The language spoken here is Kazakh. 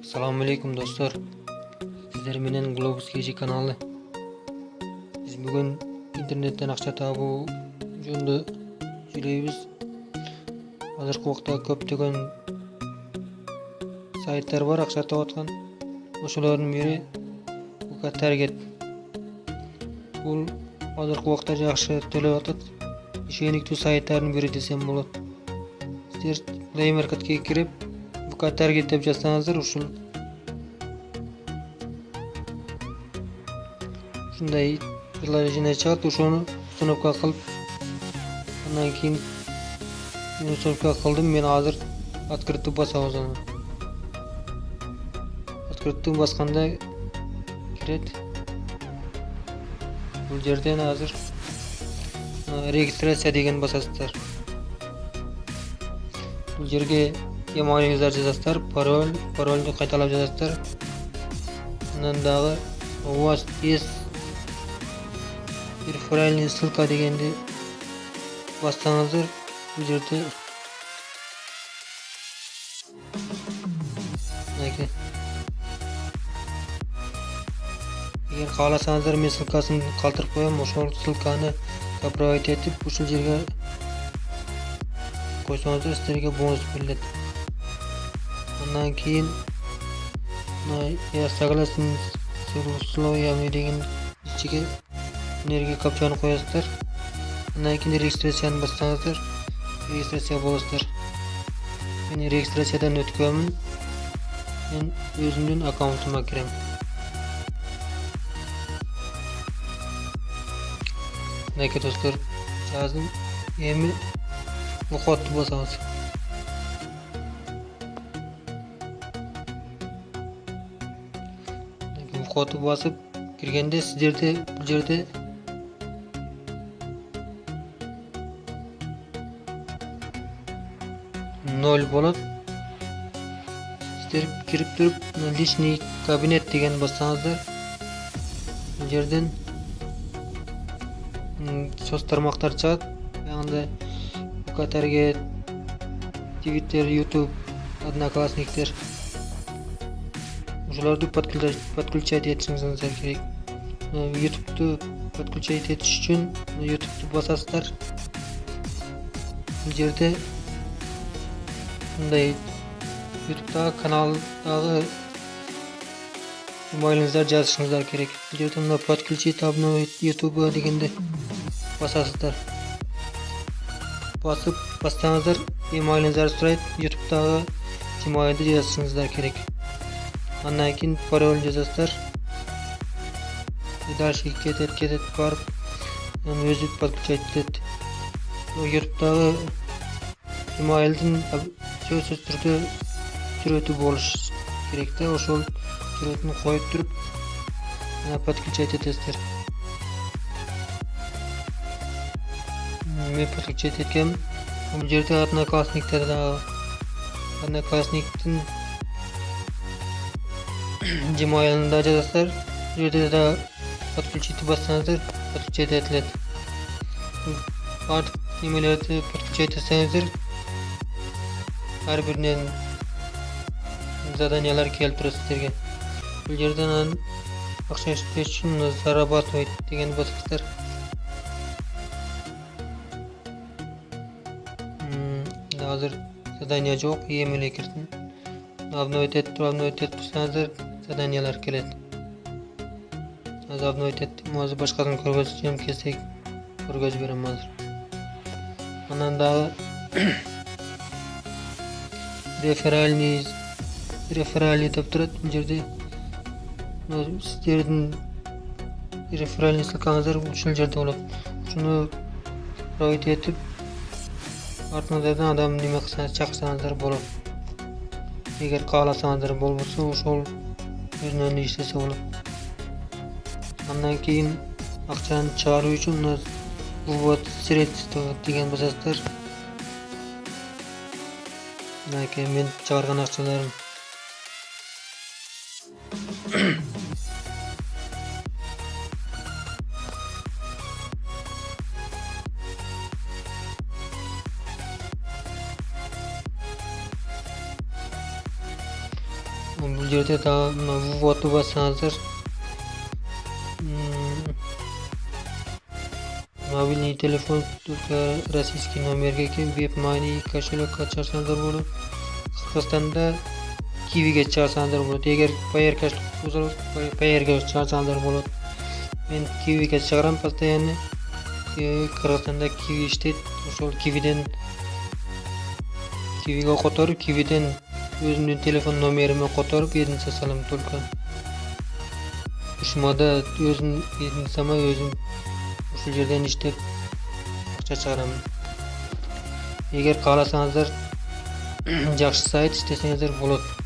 Assalomu alaykum do'stlar. Sizlar menen Globus KG kanalı. Biz bugun internetdan aqcha topu jönde söyleybiz. Hozirgi vaqtda ko'plagan saytlar bor aqcha topatgan. O'shalarning biri bu Target. Bu hozirgi vaqtda yaxshi to'layotib ishonchli saytlarning biri desam bo'ladi. Sizlar Play Marketga kirib bu Target deb yozsangizlar shunday priложение chiqadi, o'shani uстановка qilib undan keyin uстановка qildim. Men hozir открытый bosaman. Открытый bosganda kiradi. Bu yerdan hozir registratsiya degan bosasizlar. Bu yerga emailingizlar yozasizlar, parolni qaytalab yozasizlar. Undan dağı у вас есть реферальная ссылка дегенде бассаңыздар, bu жерде егер қаласаңыздар мен ссылкасын қалтырып қоямын, ошол ссылканы копировать етіп ушул жерге қойсаңыздар сіздерге бонус берилет. Ondan keyin я согласен с условиями деген içige энергия капчаны қоясыздар. Ondan keyin регистрацияны бастаңыздар. Регистрация боласыздар. Мен регистрациядан өткөнмүн. Мен өзүмдүн аккаунтума кирем. Мынакей достор, жаздым. Эми кодду басабыз. Кодду басып киргенде сиздерде бул жерде ноль болот. Сиздер кирип туруп личный кабинет деген бассаңыздар, бул жерден соц тармактар чыгат. Яғында Тарget, Twitter, YouTube, Однокласниктер. Ушуларды подключать этишиңиз керек. YouTube'ду подключать этиш үчүн YouTube'ду басасыздар. Бул жерде мындай YouTube'дагы каналдагы emailingizдар жазышыңыздар керек. Бул жерде мына подключить обновить YouTube дегенде басасыздар. Басып бастаңыздар, emailingizдар сурайт. YouTube'дагы emailди жазышыңыздар керек. Андан кейін пароль жазасыздар. Дальше кетет барып өзү подключать етет. YouTube'дагы emailдин сөзсүз түрдө сүрөтү болуш керек да, ошол сүрөтүн коюп туруп подключать этесиздер. Мен подключать эткем. Бул жерде Одноклассниктин Gmail'ında жазасыздар. Бул жерде да подключить бассаңыздар, подключать этилет. Бардык немелерди подключать этсеңиздер, ар биринен заданиялар келип турат сиздерге. Бул жерден акча иштеш үчүн зарабатывать деген басасыздар. Азыр задания жок, эмеле кирдим. Обновить турсаңыздар, заданиялар келет. Азыр обновить еттим, азыр башкасын көргөзүм келсек көргөзүп берем азыр. Анан дагы реферальный деп турат. Бул жерде сиздердин реферальный ссылкаңыздар ушул жерде болот. Ушуну проводить этип артыңыздан адам неме кылсаңыз чакырсаңыздар болот. Эгер кааласаңыздар болбосо ошол өзүнөн иштесе болот. Андан кийин акчаны чыгаруу үчүн вывод средства деген басасыздар. Мынакей мен чыгарган акчаларым. Bu yerda da votni bossangiz mobilniy telefon только российский nomerga WebMoney kошелек chiqarsangiz bo'ladi. Qirg'izistonda Kiwiga chiqarsangiz bo'ladi. Agar Payer Cash bo'lsa, Payerga chiqarsangiz bo'ladi. Men Kiwiga chiqaraman постоянно. Qirg'izistonda Kiwi ishlaydi. O'sha Kiwiga qo'tarib, Kiwidan o'zimning telefon nomerimni qo'tarib 7 salam только. Ushmada o'zim 7 sama o'zim o'sha yerdan ishlab ақша chiqaraman. Agar xohlasangiz yaxshi sayt ishlasangiz bo'ladi.